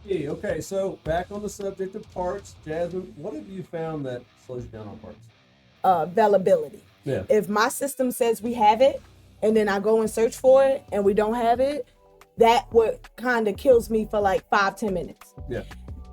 Hey, okay, so back on the subject of parts, Jasmine, what have you found that slows you down on parts? Availability. Yeah. If my system says we have it, and then I go and search for it, and we don't have it, that what kind of kills me for like 5-10 minutes. Yeah.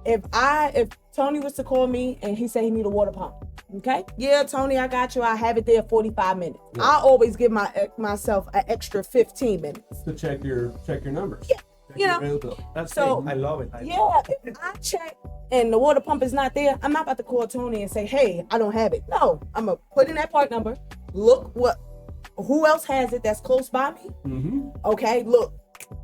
If Tony was to call me and he said he need a water pump, okay, yeah, Tony, I got you. I have it there 45 minutes. Yeah. I always give myself an extra 15 minutes To check your numbers. Yeah, Check you your know. availability. That's So- great. I love it. Yeah, if I check and the water pump is not there, I'm not about to call Tony and say, hey, I don't have it. No, I'm gonna put in that part number, look who else has it that's close by me. Mm-hmm. Okay, look,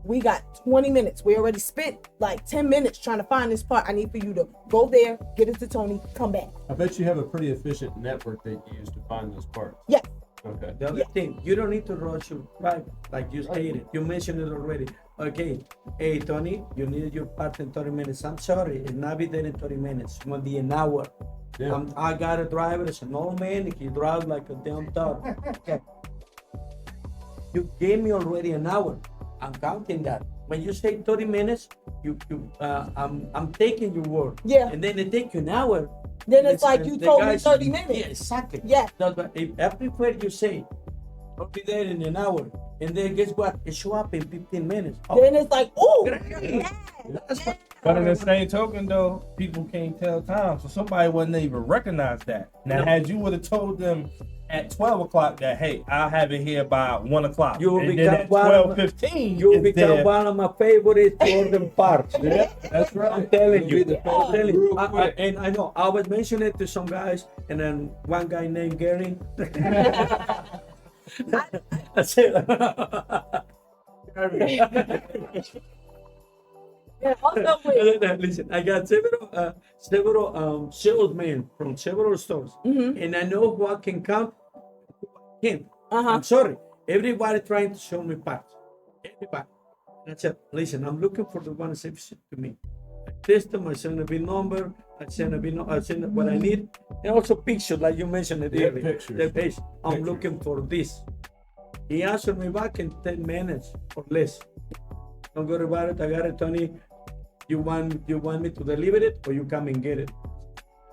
we got 20 minutes. We already spent like 10 minutes trying to find this part. I need for you to go there, get it to Tony, come back. I bet you have a pretty efficient network that you use to find those parts. Yeah. Okay. The other thing, you don't need to rush your drive, like you stated. You mentioned it already. Okay, hey Tony, you need your part in 30 minutes. I'm sorry, it's not be there in 30 minutes. It's gonna be an hour. Yeah. I got a driver. It's an old man. He drives like a damn dog. Okay. You gave me already an hour. I'm counting that. When you say 30 minutes, I'm taking your word. Yeah. And then it take you an hour. Then it's like you the told me guys- 30 minutes. Yeah, exactly. Yeah. That's why I prefer you say, I'll be there in an hour. And then guess what? It show up in 15 minutes. Oh, Then it's like, oh, great. That's what, But in the same token, though, people can't tell time, so somebody wouldn't even recognize that. Now, No. had you would have told them at 12 o'clock that, hey, I'll have it here by 1 o'clock, You will and then become at one of 12:15, you it's become there. one of my favorites to order parts. Yeah, that's right. I'm telling You'll you. be the I'm first telling you. real quick. And I know I was mentioning it to some guys, and then one guy named Gary. I said, yeah, also with, listen, I got several salesmen from several stores, and I know who I can count, who I can't. uh-huh. I'm sorry, everybody trying to show me parts. Everybody. And I said, listen, I'm looking for the one that's to me. I test them, I send a big number, I send what I need, and also pictures, like you mentioned it Yeah, earlier. pictures. The page. I'm Pictures. looking for this. He answered me back in 10 minutes or less. Don't worry about it. I got it, Tony. You want me to deliver it, or you come and get it?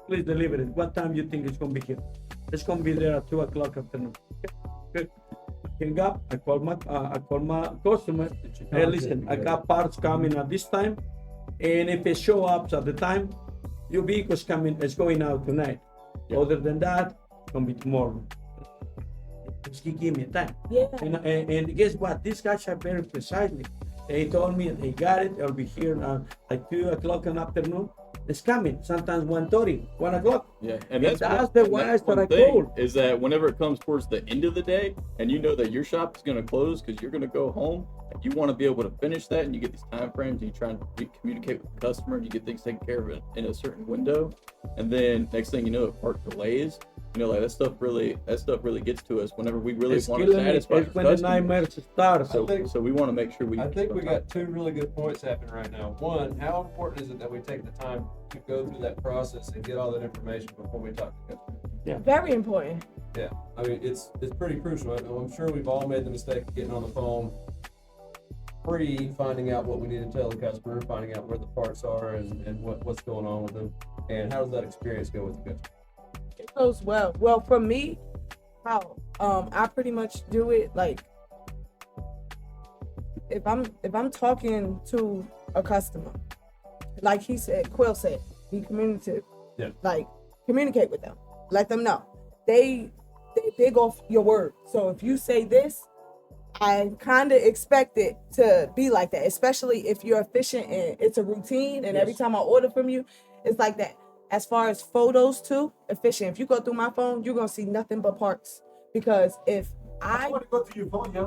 Please deliver it. What time you think it's gonna be here? It's gonna be there at 2 o'clock afternoon. Okay. Good. I hang up. I call my customer. Hey, listen, I got parts coming at this time, and if it show up at the time, your vehicle's coming. It's going out tonight. Other than that, it's gonna be tomorrow. Just give me time. Yeah. And guess what? These guys are very precisely. They told me they got it. I'll be here like 2 o'clock in the afternoon. It's coming. Sometimes 1:30, 1 o'clock. Yeah, and That's that's the and ones that's that one I thing, called. is that whenever it comes towards the end of the day, and you know that your shop is going to close because you're going to go home, and you want to be able to finish that, and you get these time frames, and you try and communicate with the customer, and you get things taken care of in a certain window, and then next thing you know, it part delays. You know, like that stuff really gets to us whenever we really It's want to killing me. satisfy It's the when the customer. nightmares start. So we want to make sure we. I think we got two really good points happening right now. One, how important is it that we take the time to go through that process and get all that information before we talk to customers? Very important. Yeah, I mean, it's pretty crucial. I'm sure we've all made the mistake of getting on the phone finding out what we need to tell the customer, finding out where the parts are and what's going on with them. And how does that experience go with the customer? It goes well. Well, for me, how I pretty much do it like if I'm talking to a customer, like he said, Quill said, be communicative. Yeah. Like communicate with them. Let them know. They big off your word. So if you say this, I kind of expect it to be like that, especially if you're efficient and it's a routine. And every Yes. time I order from you, it's like that. As far as photos too, efficient. If you go through my phone, you're gonna see nothing but parts. Because if I want to go through your phone, yo.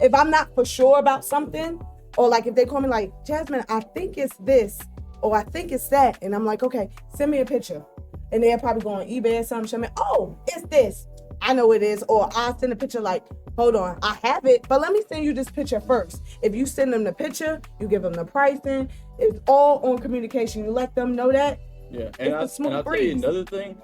if I'm not for sure about something, or like if they call me like, Jasmine, I think it's this, or I think it's that, and I'm like, okay, send me a picture. And they'll probably go on eBay or something, show me, oh, it's this. I know it is. Or I send a picture like, hold on, I have it, but let me send you this picture first. If you send them the picture, you give them the pricing. It's all on communication. You let them know that. Yeah, It's a smooth and I'll tell you breeze. another thing,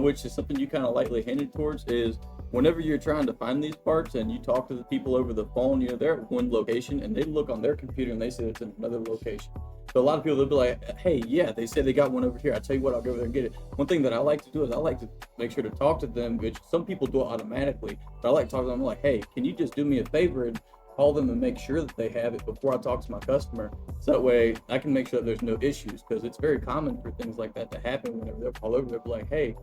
which is something you kind of lightly hinted towards, is whenever you're trying to find these parts and you talk to the people over the phone, they're at one location and they look on their computer and they say it's in another location. So a lot of people, they'll be like, hey, yeah, they say they got one over here. I tell you what, I'll go over there and get it. One thing that I like to do is I like to make sure to talk to them, which some people do it automatically, but I like to talk to them. I'm like, hey, can you just do me a favor and call them and make sure that they have it before I talk to my customer? So that way I can make sure that there's no issues, because it's very common for things like that to happen whenever they'll call over. They'll be like, hey,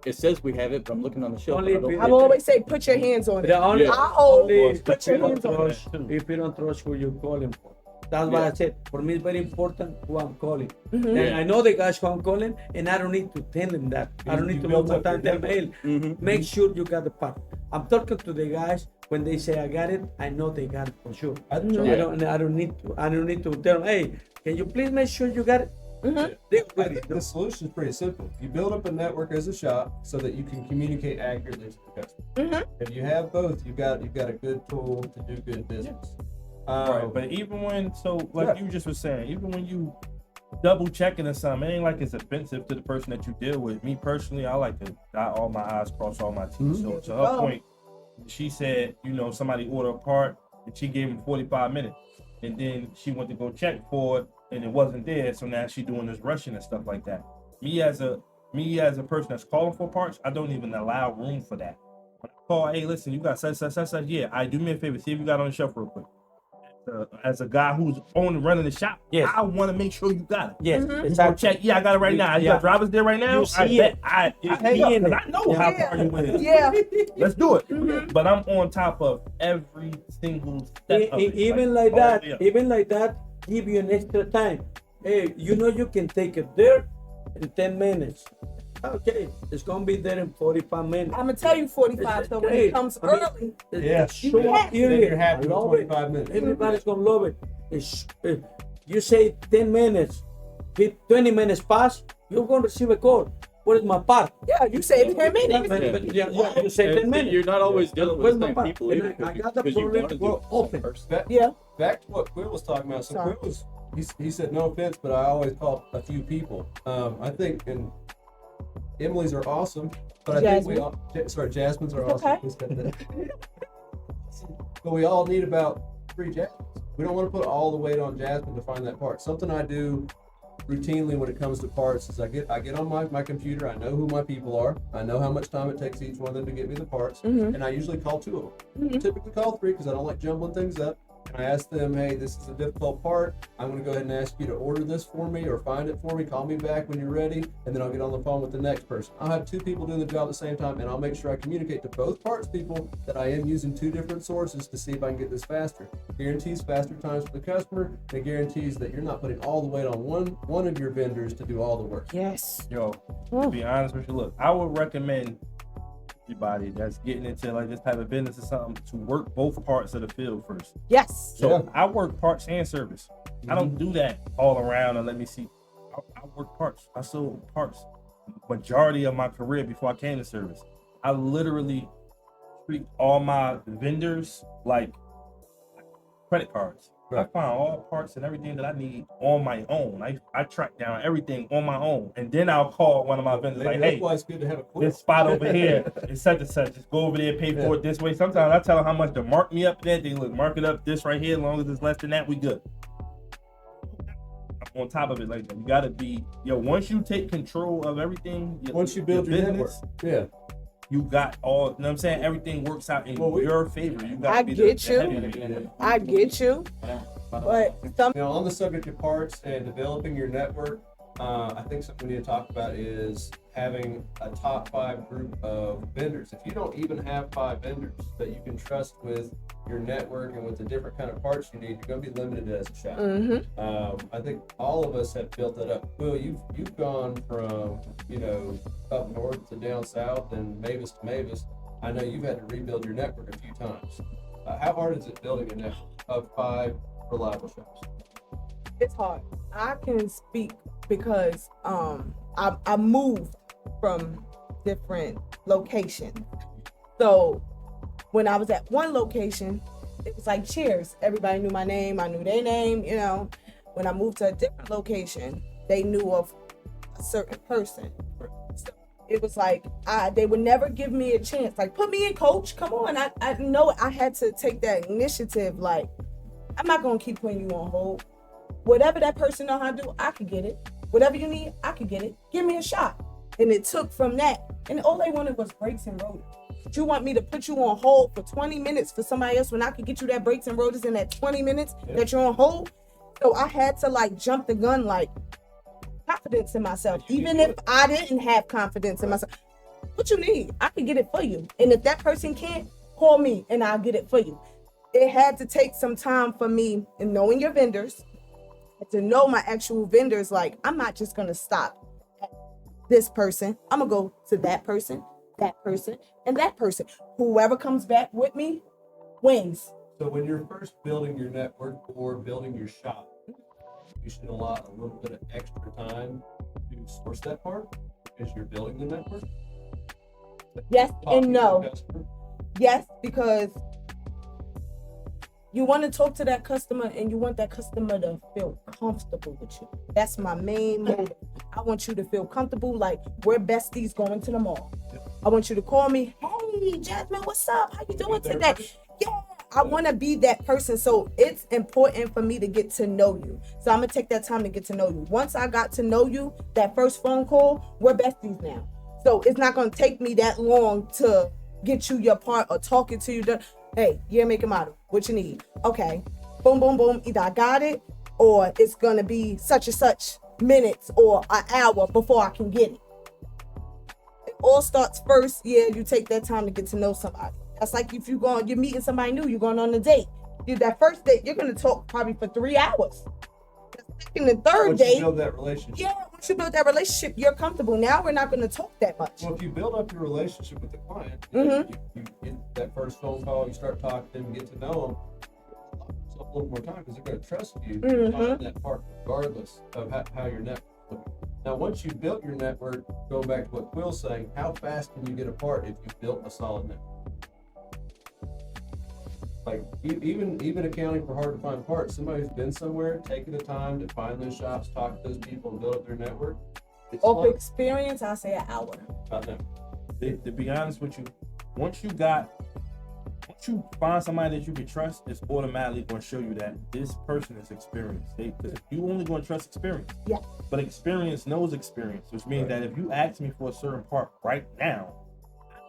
it says we have it, but I'm looking on the shelf. Only and I don't if I have will it." always say, put your hands on it. The only, Yeah. I hold, only put your if you hands don't on it. trust, if you don't trust who you're calling for. That's why I said, for me, it's very important who I'm calling. Mhm. And I know the guys who I'm calling, and I don't need to tell them that. I don't You need to built know up your time tell network. mail. Mhm. Make sure you got the part. I'm talking to the guys when they say I got it. I know they got it for sure. So Yeah. I don't need to tell them, hey, can you please make sure you got it? Mhm. They I already think know. the solution is pretty simple. You build up a network as a shop so that you can communicate accurately to the customer. Mhm. If you have both, you've got a good tool to do good business. Right, but even when, so like you just was saying, even when you double checking or something, it ain't like it's offensive to the person that you deal with. Me personally, I like to dot all my I's, cross all my T's. So to her Oh. point, she said, somebody ordered a part and she gave him 45 minutes, and then she went to go check for it and it wasn't there. So now she doing this rushing and stuff like that. Me as a person that's calling for parts, I don't even allow room for that. When I call, hey, listen, you got such, yeah, I do me a favor, see if you got it on the shelf real quick. As a guy who's running the shop, Yes. I want to make sure you got it. Yes, Mhm. You go exactly. check, yeah, I got it right now. You Yeah. got drivers there right now? You see it. I You hang see up, it. 'cause I know how Yeah. far you went. Yeah. Let's do it. Mhm. But I'm on top of every single step of it. Even like that, all the way up. even like that, give you an extra time. Hey, you can take it there in 10 minutes. Okay, it's gonna be there in 45 minutes. I'm gonna tell you 45. So when Hey, it comes I mean, early, It's Yeah. a short Yeah. Then period. you're happy I with love 25 it. minutes. Everybody's gonna love it. You say 10 minutes, 20 minutes pass, you're gonna receive a call. What is my part? yeah, you say 10 minutes. You say 10 minutes. You're not always dealing Where's with the my same part? people And either, I got the because you problem want to do well it for open. first. Yeah. Back to what Quill was talking about. So Sorry. Quill was, he said, no offense, but I always call a few people. I think, and Emily's are awesome, but I think we all, Jasmine's are It's awesome. okay. Please cut that. But we all need about 3 Jasmines. We don't want to put all the weight on Jasmine to find that part. Something I do routinely when it comes to parts is I get on my computer. I know who my people are. I know how much time it takes each one of them to get me the parts, Mhm. and I usually call 2 of them. Mhm. Typically call 3 because I don't like jumbling things up. And I ask them, hey, this is a difficult part. I'm going to go ahead and ask you to order this for me or find it for me. Call me back when you're ready, and then I'll get on the phone with the next person. I'll have 2 people doing the job at the same time, and I'll make sure I communicate to both parts people that I am using 2 different sources to see if I can get this faster. Guarantees faster times for the customer, and it guarantees that you're not putting all the weight on one of your vendors to do all the work. Yes. Yo, to be honest with you, look, I would recommend everybody that's getting into like this type of business or something to work both parts of the field first. Yes. So Yeah. I work parts and service. I don't do that all around and let me see. I work parts. I sold parts majority of my career before I came to service. I literally treat all my vendors like credit cards. I Right. find all parts and everything that I need on my own. I track down everything on my own, and then I'll call one of my vendors Maybe like, that's "Hey, why it's good to have a quick. this spot over here is such and such. Just go over there, pay for it this way." Sometimes I tell them how much to mark me up there. They look, mark it up this right here. As long as it's less than that, we good. I'm on top of it like that. You gotta be, once you take control of everything, Once you build your network, yeah. you got all, you know what I'm saying? Everything works out in Well, your favor. You gotta I be get the you. heavy. I get you. But some Now, on the subject of parts and developing your network, I think something we need to talk about is having a top 5 group of vendors. If you don't even have 5 vendors that you can trust with your network and with the different kind of parts you need, you're going to be limited as a shop. I think all of us have built that up. Will, you've gone from up north to down south and Mavis to Mavis. I know you've had to rebuild your network a few times. How hard is it building a network of 5 reliable shops? it's hard. I can speak because I moved from different locations. So when I was at one location, it was like cheers. Everybody knew my name. I knew their name. When I moved to a different location, they knew of a certain person. So it was like they would never give me a chance. Like, put me in, coach. Come on. I know I had to take that initiative. Like, I'm not gonna keep putting you on hold. Whatever that person know how to do, I could get it. Whatever you need, I could get it. Give me a shot. And it took from that. And all they wanted was brakes and rotors. But you want me to put you on hold for 20 minutes for somebody else when I could get you that brakes and rotors in that 20 minutes that you're on hold? So I had to like jump the gun, like confidence in myself. Even if I didn't have confidence in myself. What you need? I can get it for you. And if that person can't, call me and I'll get it for you. It had to take some time for me in knowing your vendors, to know my actual vendors. Like, I'm not just gonna stop at this person. I'm gonna go to that person, and that person. Whoever comes back with me wins. So when you're first building your network or building your shop, you should allot a little bit of extra time to source that part because you're building the network. Yes Talking and to no. the customer. Yes, because you want to talk to that customer and you want that customer to feel comfortable with you. That's my main motive. I want you to feel comfortable, like we're besties going to the mall. I want you to call me, hey, Jasmine, what's up? How you doing today? Yeah, I want to be that person. So it's important for me to get to know you. So I'm going to take that time to get to know you. Once I got to know you, that first phone call, we're besties now. So it's not going to take me that long to get you your part or talking to you. Hey, you're making model. What you need? Okay. Boom, boom, boom. Either I got it or it's going to be such and such minutes or an hour before I can get it. It all starts first. Yeah, you take that time to get to know somebody. That's like if you're meeting somebody new, you're going on a date. That first date, you're going to talk probably for 3 hours. The second and third Once you date, build that relationship. yeah, once you build that relationship, you're comfortable. Now we're not going to talk that much. Well, if you build up your relationship with the client, Mhm. you get that first phone call, you start talking to them, get to know them, a little more time because they're going to trust you Mhm. on that part, regardless of how your network looking. Now, once you've built your network, going back to what Quill's saying, how fast can you get a part if you've built a solid network? Like even accounting for hard to find parts, somebody who's been somewhere, taking the time to find those shops, talk to those people, and build up their network. It's Off fun. experience, I say an hour. About that. To be honest with you, once you find somebody that you can trust, it's automatically going to show you that this person is experienced. Because you only going to trust experience. Yeah. But experience knows experience, which means that if you ask me for a certain part right now,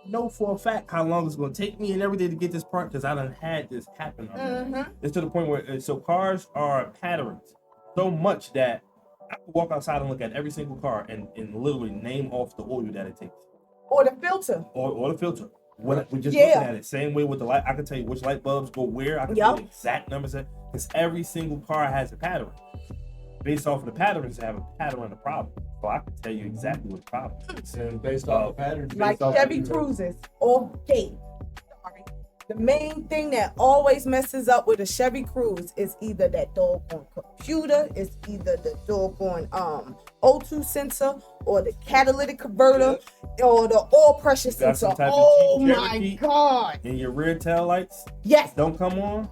I know for a fact how long it's going to take me and everything to get this part because I done had this happen already. Mm-hmm. It's to the point where so cars are patterns so much that I can walk outside and look at every single car and literally name off the oil that it takes Or the filter. or the filter. What we just Yeah. looking at it. Same way with the light. I can tell you which light bulbs go where. I can tell you Yup. the exact numbers because every single car has a pattern. Based off of the patterns, they have a pattern and a problem. So I can tell you exactly what the problem is. And based off the patterns, Like based off Chevy the- Cruises or Gate. Sorry. The main thing that always messes up with a Chevy Cruise is either that doggone computer, it's either the doggone O2 sensor or the catalytic converter or the oil pressure You got sensor. some type of Oh Jeep my Cherokee? God. And your rear tail lights Yes. don't come on.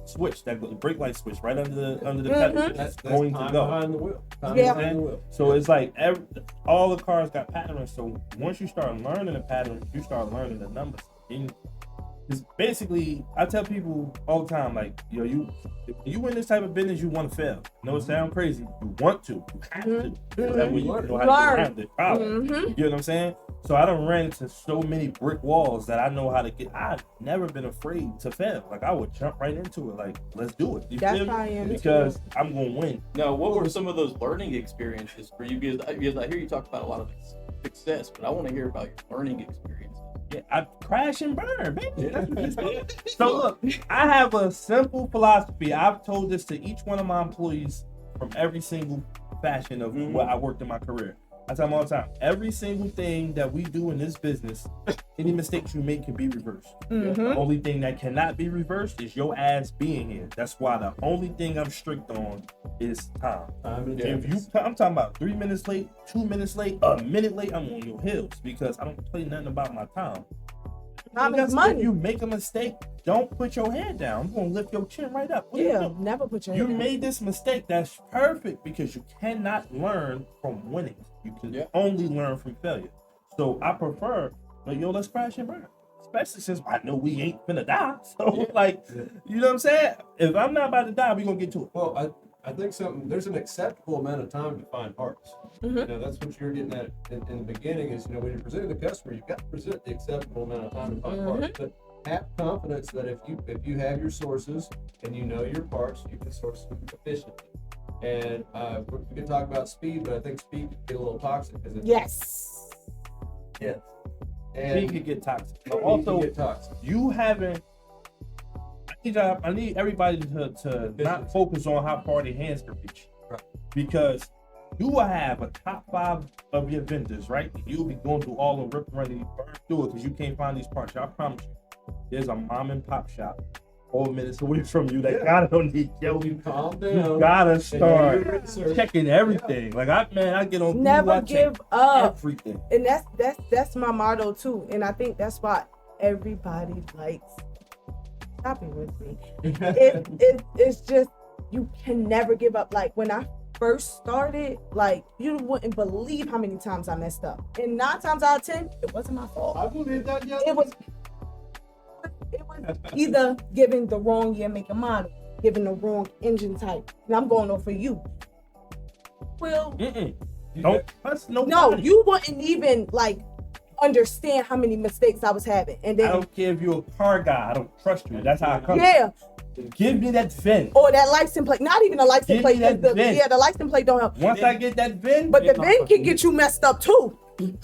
Switch that brake light switch right under the Mhm. pedal. That's going time to go. behind the wheel. Time Yeah. behind the wheel. So it's like all the cars got patterns. So once you start learning the patterns, you start learning the numbers. And it's basically, I tell people all the time, like, yo, if you in this type of business, you want to fail. I know it sounds crazy. You want to. You have to. So that way you know how to Learn. get around the problem. Mm-hmm. You know what I'm saying? So I done ran into so many brick walls that I know how to get. I've never been afraid to fail. Like I would jump right into it. Like, let's do it. You That's feel me? how I am. Because I'm gonna win. Now, what were some of those learning experiences for you? Because I hear you talk about a lot of success, but I want to hear about your learning experiences. Yeah, I crash and burn, baby. That's what you said. So look, I have a simple philosophy. I've told this to each one of my employees from every single fashion of what I worked in my career. I tell them all the time, every single thing that we do in this business, any mistakes you make can be reversed. The Mm-hmm. only thing that cannot be reversed is your ass being here. That's why the only thing I'm strict on is time. Time and If you, I'm talking about 3 minutes late, 2 minutes late, a minute late, I'm on your heels because I don't play nothing about my time. Time Because is money. If you make a mistake, don't put your head down. I'm gonna lift your chin right up. What Yeah, you do? never put your You head down. made this mistake. That's perfect because you cannot learn from winning. You can Yeah. only learn from failure. So I prefer, like, yo, let's crash and burn. Especially since I know we ain't finna die. So, like, you know what I'm saying? If I'm not about to die, we gonna get to it. Well, I think there's an acceptable amount of time to find parts. Mhm. You know, that's what you're getting at in the beginning is, you know, when you're presenting the customer, you've got to present the acceptable amount of time to find parts. But have confidence that if you have your sources and you know your parts, you can source them efficiently. And we can talk about speed, but I think speed can get a little toxic because Yes. yes. Speed And can get toxic. But speed also, can get toxic. you haven't. I need everybody to not focus on how far their hands can reach, Right. because you will have a top 5 of your vendors, right? And you'll be going through all the rip running, burn through it because you can't find these parts. I promise you, there's a mom and pop shop 4 minutes away from you that Yeah. gotta need. Yo, You calm you down. gotta and do your start research. checking everything. Like I get on Google, Never I check give up. everything. And that's my motto too. And I think that's why everybody likes shopping with me. It's just you can never give up. Like when I first started, like you wouldn't believe how many times I messed up. And 9 times out of 10, it wasn't my fault. I believe that. Yeah. It was either giving the wrong year, make, and model, giving the wrong engine type. And I'm going over you. Well, Don't trust nobody. no, you wouldn't even like understand how many mistakes I was having. And I then don't care if you're a car guy. I don't trust you. That's how I come. yeah, Give me that VIN. or that license plate. Not even a license Give me plate. 'cause that VIN. the license plate don't help. Once I get that VIN, But the VIN can get you messed up too.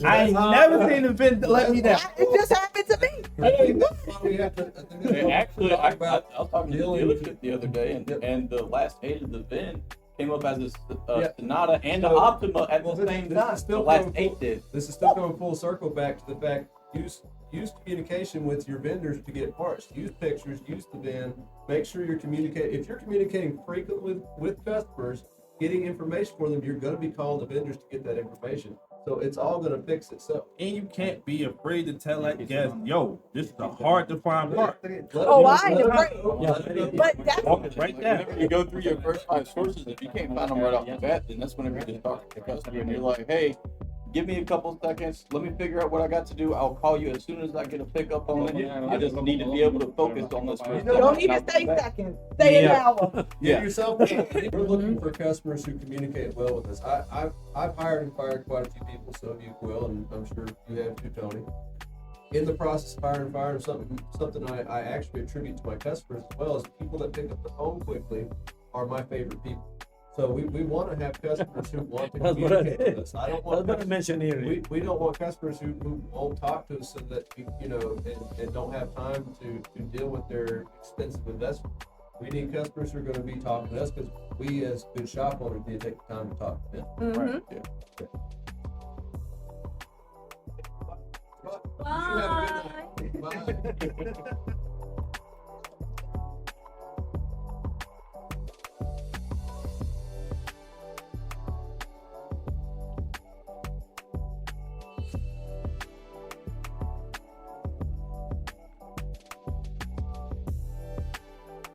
I ain't never seen a VIN to let me down. It just happened to me. I think that's why we have to. I think that's Hey, why we actually, talk I about was talking to the dealing with dealership the other day, and the last age of the VIN came up as a Yeah. Sonata and the So- Optima at well, the this- same this is time. still The last coming 8 full- did. This is still coming full circle back to the fact use communication with your vendors to get parts. Use pictures, use the VIN. Make sure you're communicating. If you're communicating frequently with customers, getting information for them, you're going to be calling the vendors to get that information. So it's all going to fix itself. And you can't be afraid to tell that guest, yo, this is a hard to find part. Oh, I ain't afraid. But that's Walk it right there. Whenever you go through your first 5 sources, if you can't find them right off the bat, then that's whenever you just talk to the customer and you're like, hey, give me a couple seconds. Let me figure out what I got to do. I'll call you as soon as I get a pickup on it. I just need to be able to focus on this first. you don't need to stay seconds. Stay an hour. Give Yeah. yourself. We're looking for customers who communicate well with us. I've hired and fired quite a few people, so have you, Will, and I'm sure you have too, Tony. In the process of hiring and firing, something I actually attribute to my customers as well is the people that pick up the phone quickly are my favorite people. So we want to have customers who want to That's what I communicate did. with us. I don't I was want going to mention here. we don't want customers who won't talk to us so that we, you know, and don't have time to deal with their expensive investment. We need customers who are going to be talking to us because we, as good shop owners, need to take the time to talk to them. Mhm. You have a good night. Bye.